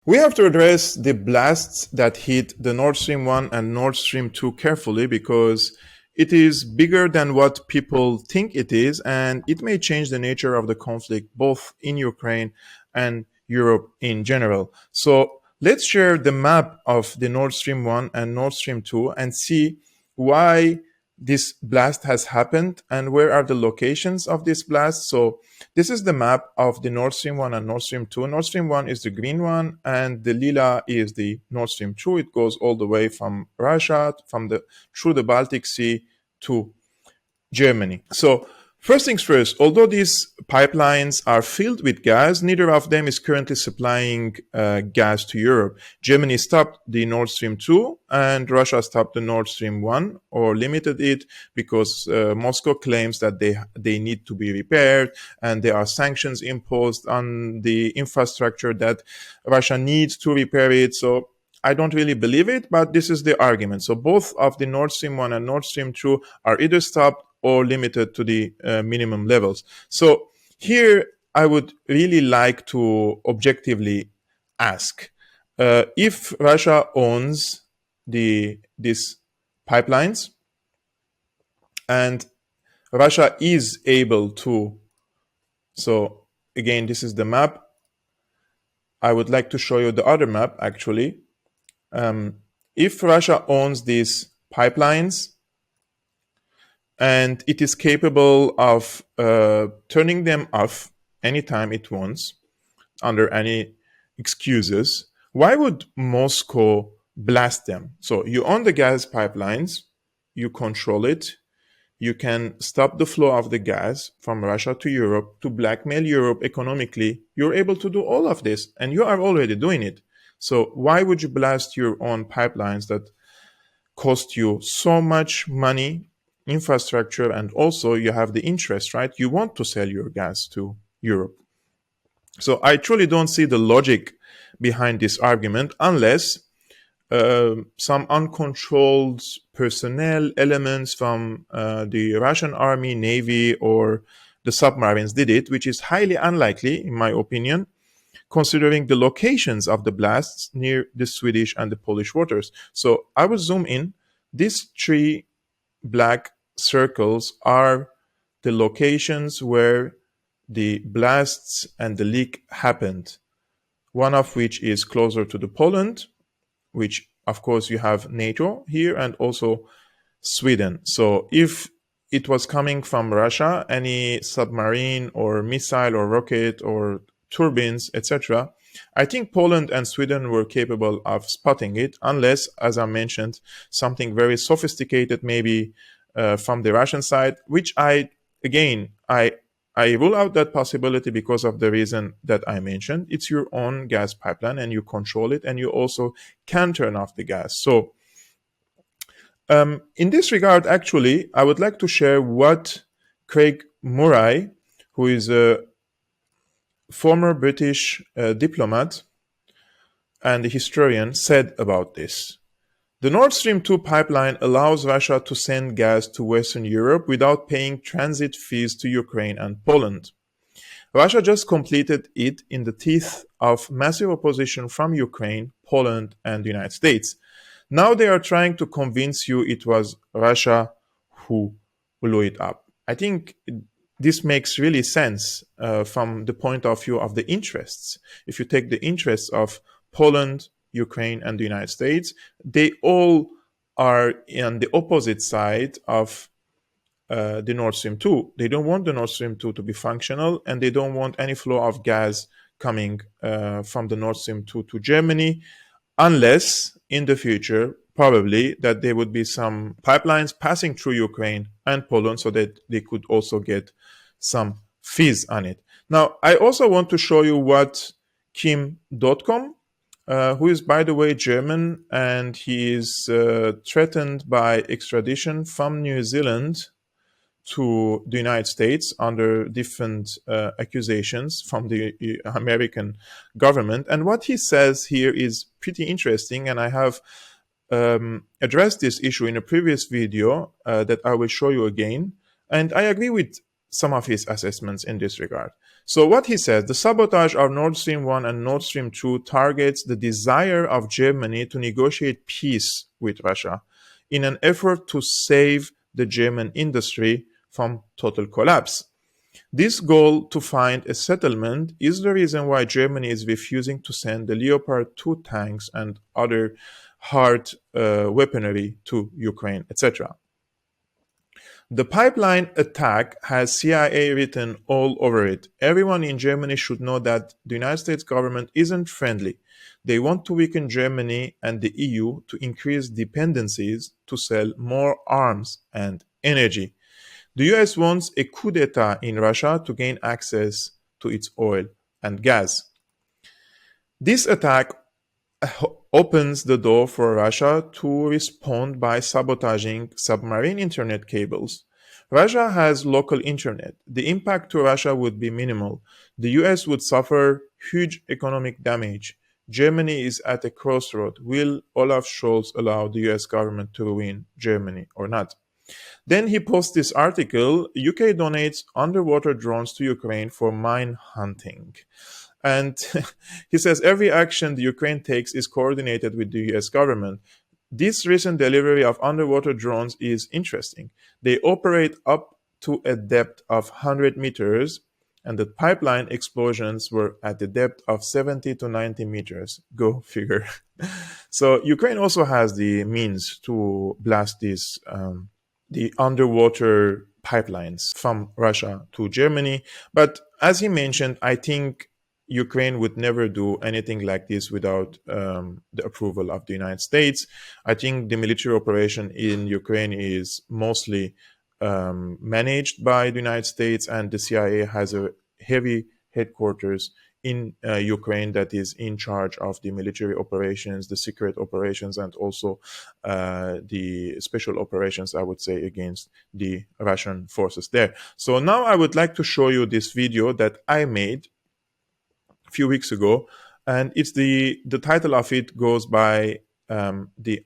We have to address the blasts that hit the Nord Stream 1 and Nord Stream 2 carefully because it is bigger than what people think it is, and it may change the nature of the conflict both in Ukraine and Europe in general. So let's share the map of the Nord Stream 1 and Nord Stream 2 and see why this blast has happened and where are the locations of this blast. So this is the map of the Nord Stream 1 and Nord Stream 2. Nord Stream 1 is the green one, and the lila is the Nord Stream 2. It goes all the way from Russia, through the Baltic Sea to Germany. So first things first, although these pipelines are filled with gas, neither of them is currently supplying gas to Europe. Germany stopped the Nord Stream 2 and Russia stopped the Nord Stream 1 or limited it because Moscow claims that they need to be repaired and there are sanctions imposed on the infrastructure that Russia needs to repair it. So I don't really believe it, but this is the argument. So both of the Nord Stream 1 and Nord Stream 2 are either stopped or limited to the minimum levels. So here I would really like to objectively ask if Russia owns these pipelines and Russia is able to, so again, this is the map. I would like to show you the other map actually. If Russia owns these pipelines and it is capable of turning them off anytime it wants under any excuses, why would Moscow blast them? So you own the gas pipelines, you control it, you can stop the flow of the gas from Russia to Europe to blackmail Europe economically. You're able to do all of this, and you are already doing it. So why would you blast your own pipelines that cost you so much money, infrastructure, and also you have the interest, right? You want to sell your gas to Europe. So I truly don't see the logic behind this argument unless some uncontrolled personnel elements from the Russian army, navy, or the submarines did it, which is highly unlikely, in my opinion, considering the locations of the blasts near the Swedish and the Polish waters. So I will zoom in. These three black circles are the locations where the blasts and the leak happened. One of which is closer to the Poland, which of course you have NATO here, and also Sweden. So if it was coming from Russia, any submarine or missile or rocket or turbines, etc., I think Poland and Sweden were capable of spotting it, unless, as I mentioned, something very sophisticated, maybe from the Russian side, which I rule out that possibility because of the reason that I mentioned. It's your own gas pipeline and you control it, and you also can turn off the gas. So in this regard, actually, I would like to share what Craig Murray, who is a former British diplomat and a historian, said about this. The Nord Stream 2 pipeline allows Russia to send gas to Western Europe without paying transit fees to Ukraine and Poland. Russia just completed it in the teeth of massive opposition from Ukraine, Poland, and the United States. Now they are trying to convince you it was Russia who blew it up. I think this makes really sense from the point of view of the interests. If you take the interests of Poland, Ukraine, and the United States, they all are on the opposite side of the Nord Stream 2. They don't want the Nord Stream 2 to be functional, and they don't want any flow of gas coming from the Nord Stream 2 to Germany, unless in the future, probably, that there would be some pipelines passing through Ukraine and Poland so that they could also get some fees on it. Now, I also want to show you what Kim.com, who is, by the way, German, and he is threatened by extradition from New Zealand to the United States under different accusations from the American government. And what he says here is pretty interesting, and I have addressed this issue in a previous video that I will show you again. And I agree with some of his assessments in this regard. So what he says, the sabotage of Nord Stream 1 and Nord Stream 2 targets the desire of Germany to negotiate peace with Russia in an effort to save the German industry from total collapse. This goal to find a settlement is the reason why Germany is refusing to send the Leopard 2 tanks and other hard weaponry to Ukraine, etc. The pipeline attack has CIA written all over it. Everyone in Germany should know that the United States government isn't friendly. They want to weaken Germany and the EU to increase dependencies to sell more arms and energy. The US wants a coup d'etat in Russia to gain access to its oil and gas. This attack opens the door for Russia to respond by sabotaging submarine internet cables. Russia has local internet. The impact to Russia would be minimal. The US would suffer huge economic damage. Germany is at a crossroad. Will Olaf Scholz allow the US government to ruin Germany or not? Then he posts this article, UK donates underwater drones to Ukraine for mine hunting. And he says every action the Ukraine takes is coordinated with the US government. This recent delivery of underwater drones is interesting. They operate up to a depth of 100 meters, and the pipeline explosions were at the depth of 70 to 90 meters. Go figure. So Ukraine also has the means to blast these the underwater pipelines from Russia to Germany. But as he mentioned, I think Ukraine would never do anything like this without the approval of the United States. I think the military operation in Ukraine is mostly managed by the United States, and the CIA has a heavy headquarters in Ukraine that is in charge of the military operations, the secret operations, and also the special operations, I would say, against the Russian forces there. So now I would like to show you this video that I made a few weeks ago, and it's the title of it goes by the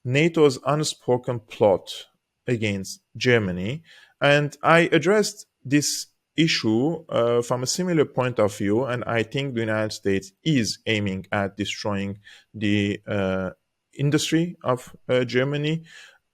NATO's unspoken plot against Germany. And I addressed this issue from a similar point of view, and I think the United States is aiming at destroying the industry of Germany,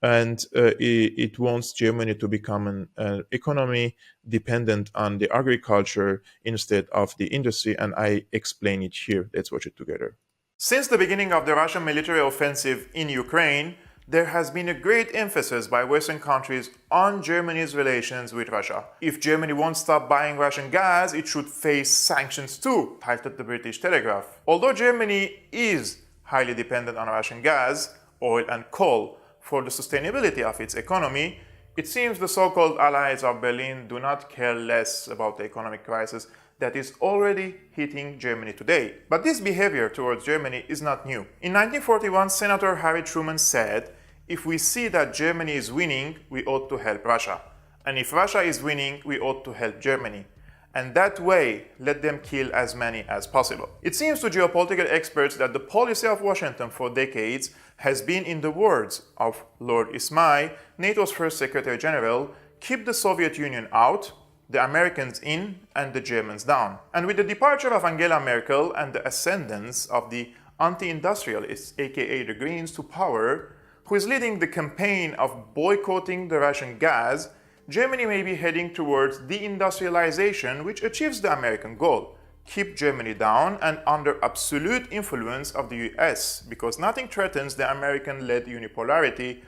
and it wants Germany to become an economy dependent on the agriculture instead of the industry, and I explain it here. Let's watch it together. Since the beginning of the Russian military offensive in Ukraine, there has been a great emphasis by Western countries on Germany's relations with Russia. If Germany won't stop buying Russian gas, it should face sanctions too, titled the British Telegraph. Although Germany is highly dependent on Russian gas, oil and coal for the sustainability of its economy, it seems the so-called allies of Berlin do not care less about the economic crisis that is already hitting Germany today. But this behavior towards Germany is not new. In 1941, Senator Harry Truman said, "If we see that Germany is winning, we ought to help Russia. And if Russia is winning, we ought to help Germany. And that way, let them kill as many as possible." It seems to geopolitical experts that the policy of Washington for decades has been, in the words of Lord Ismay, NATO's first Secretary General, keep the Soviet Union out, the Americans in, and the Germans down. And with the departure of Angela Merkel and the ascendance of the anti-industrialists, aka the Greens, to power, who is leading the campaign of boycotting the Russian gas, Germany may be heading towards deindustrialization, which achieves the American goal: keep Germany down and under absolute influence of the US, because nothing threatens the American-led unipolarity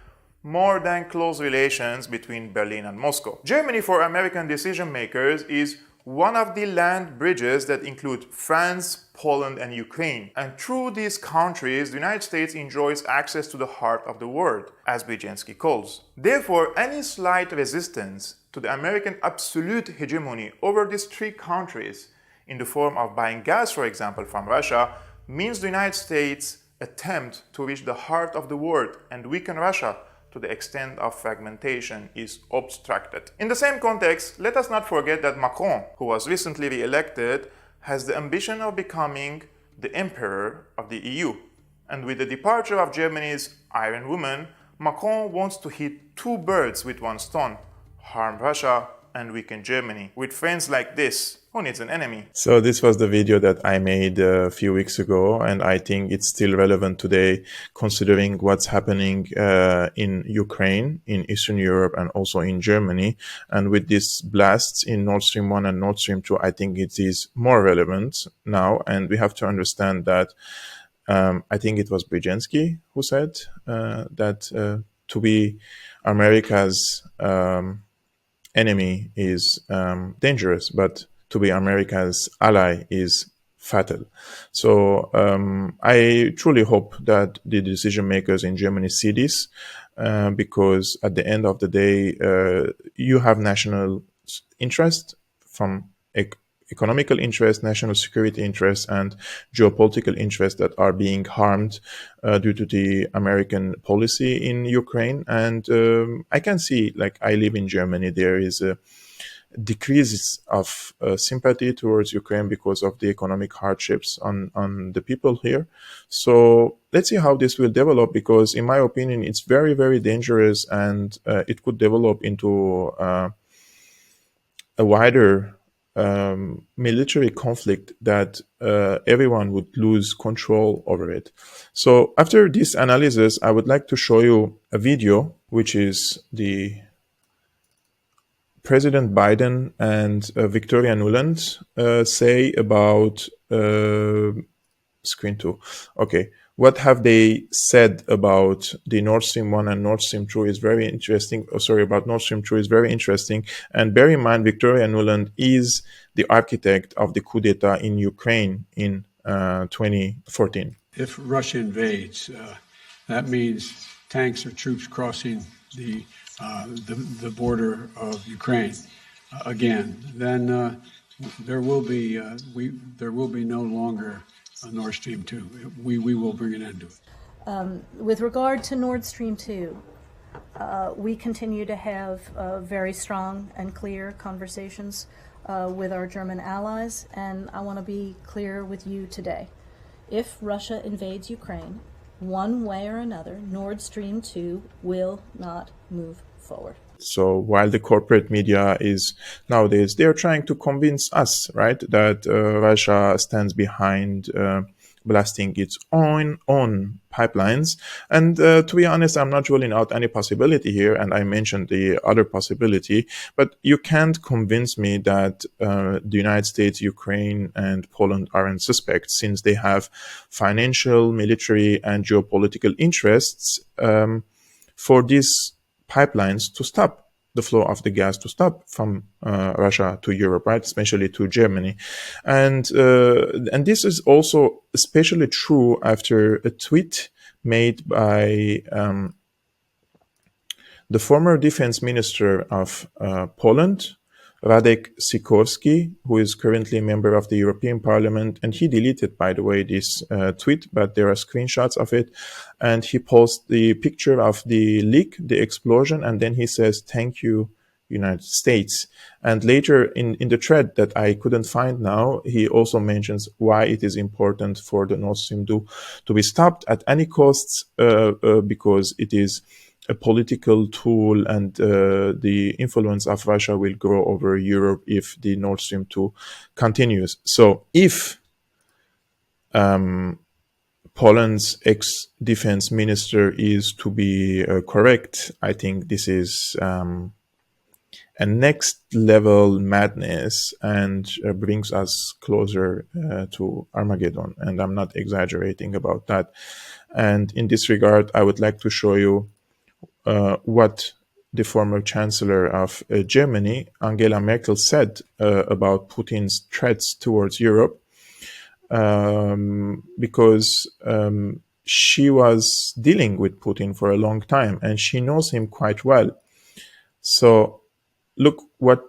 more than close relations between Berlin and Moscow. Germany, for American decision makers, is one of the land bridges that include France, Poland, and Ukraine. And through these countries, the United States enjoys access to the heart of the world, as Brzezinski calls. Therefore, any slight resistance to the American absolute hegemony over these three countries, in the form of buying gas, for example, from Russia, means the United States' attempt to reach the heart of the world and weaken Russia to the extent of fragmentation is obstructed. In the same context, let us not forget that Macron, who was recently re-elected, has the ambition of becoming the emperor of the EU. And with the departure of Germany's Iron Woman, Macron wants to hit two birds with one stone, harm Russia and weaken Germany. With friends like this, who needs an enemy? So this was the video that I made a few weeks ago, and I think it's still relevant today considering what's happening in Ukraine, in Eastern Europe, and also in Germany. And with these blasts in Nord Stream 1 and Nord Stream 2, I think it is more relevant now, and we have to understand that I think it was Brzezinski who said that to be America's enemy is dangerous, but to be America's ally is fatal. So I truly hope that the decision makers in Germany see this, because at the end of the day, you have national interest from economical interest, national security interests, and geopolitical interests that are being harmed due to the American policy in Ukraine. And I can see, like, I live in Germany, there is a decrease of sympathy towards Ukraine because of the economic hardships on the people here. So let's see how this will develop, because in my opinion, it's very, very dangerous, and it could develop into a wider military conflict that everyone would lose control over it. So after this analysis, I would like to show you a video, which is the President Biden and Victoria Nuland say about screen 2. Okay. What have they said about the Nord Stream 1 and Nord Stream 2 is very interesting. Oh, sorry, about Nord Stream 2 is very interesting. And bear in mind, Victoria Nuland is the architect of the coup d'etat in Ukraine in 2014. If Russia invades, that means tanks or troops crossing the border of Ukraine again. Then there will be no longer a Nord Stream 2. We will bring an end to it. With regard to Nord Stream 2, we continue to have very strong and clear conversations with our German allies, and I want to be clear with you today. If Russia invades Ukraine, one way or another, Nord Stream 2 will not move forward. So while the corporate media is nowadays, they're trying to convince us, right, that Russia stands behind blasting its own pipelines. And to be honest, I'm not ruling out any possibility here. And I mentioned the other possibility, but you can't convince me that the United States, Ukraine, and Poland aren't suspects, since they have financial, military, and geopolitical interests for these pipelines to stop the flow of the gas, to stop from Russia to Europe, right? Especially to Germany. And this is also especially true after a tweet made by the former defense minister of Poland, Radek Sikorski, who is currently a member of the European Parliament, and he deleted, by the way, this tweet, but there are screenshots of it, and he posted the picture of the leak, the explosion, and then he says, "Thank you, United States." And later in the thread that I couldn't find now, he also mentions why it is important for the Nord Stream 2 to be stopped at any costs, because it is a political tool, and the influence of Russia will grow over Europe if the Nord Stream 2 continues. So if Poland's ex-defense minister is to be correct, I think this is a next level madness, and brings us closer to Armageddon. And I'm not exaggerating about that. And in this regard, I would like to show you what the former chancellor of Germany, Angela Merkel, said about Putin's threats towards Europe, because she was dealing with Putin for a long time and she knows him quite well. So look what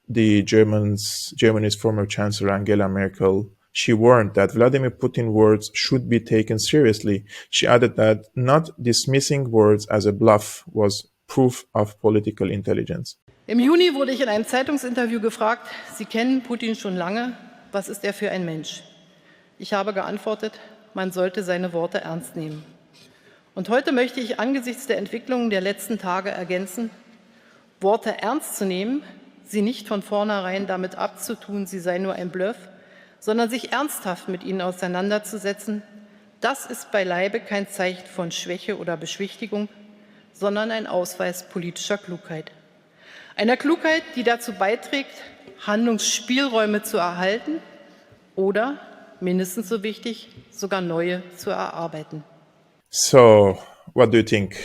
the Germany's former chancellor, Angela Merkel, she warned that Vladimir Putin's words should be taken seriously. She added that not dismissing words as a bluff was proof of political intelligence. Im Juni wurde ich in einem Zeitungsinterview gefragt, Sie kennen Putin schon lange, was ist er für ein Mensch? Ich habe geantwortet, man sollte seine Worte ernst nehmen. Und heute möchte ich angesichts der Entwicklungen der letzten Tage ergänzen, Worte ernst zu nehmen, sie nicht von vornherein damit abzutun, sie sei nur ein Bluff, sondern sich ernsthaft mit ihnen auseinanderzusetzen, das ist beileibe kein Zeichen von Schwäche oder Beschwichtigung, sondern ein Ausweis politischer Klugheit. Einer Klugheit, die dazu beiträgt, Handlungsspielräume zu erhalten oder, mindestens so wichtig, sogar neue zu erarbeiten. So, what do you think?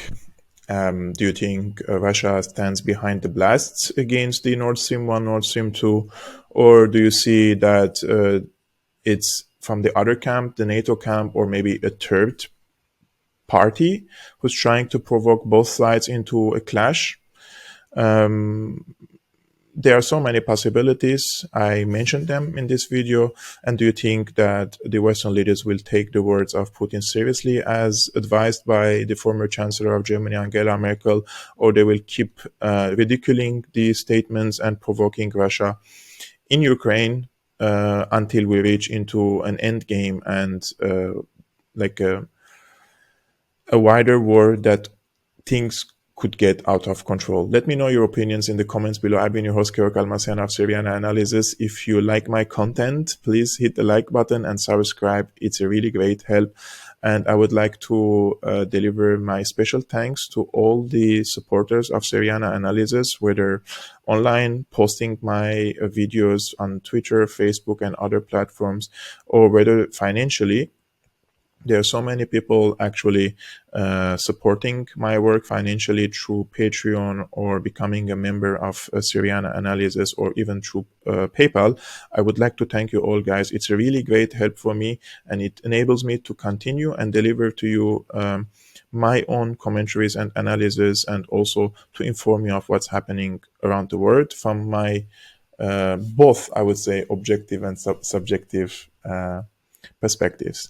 Do you think Russia stands behind the blasts against the Nord Stream 1, Nord Stream 2? Or do you see that it's from the other camp, the NATO camp, or maybe a third party who's trying to provoke both sides into a clash? There are so many possibilities. I mentioned them in this video. And do you think that the Western leaders will take the words of Putin seriously as advised by the former Chancellor of Germany, Angela Merkel, or they will keep ridiculing the statements and provoking Russia in Ukraine until we reach into an end game and like a wider war that things could get out of control? Let me know your opinions in the comments below. I've been your host, Georg Almasian of Syriana Analysis. If you like my content, please hit the like button and subscribe. It's a really great help. And I would like to deliver my special thanks to all the supporters of Syriana Analysis, whether online, posting my videos on Twitter, Facebook, and other platforms, or whether financially. There are so many people actually supporting my work financially through Patreon or becoming a member of Syriana Analysis or even through PayPal. I would like to thank you all, guys. It's a really great help for me, and it enables me to continue and deliver to you my own commentaries and analysis, and also to inform you of what's happening around the world from my both, I would say, objective and subjective perspectives.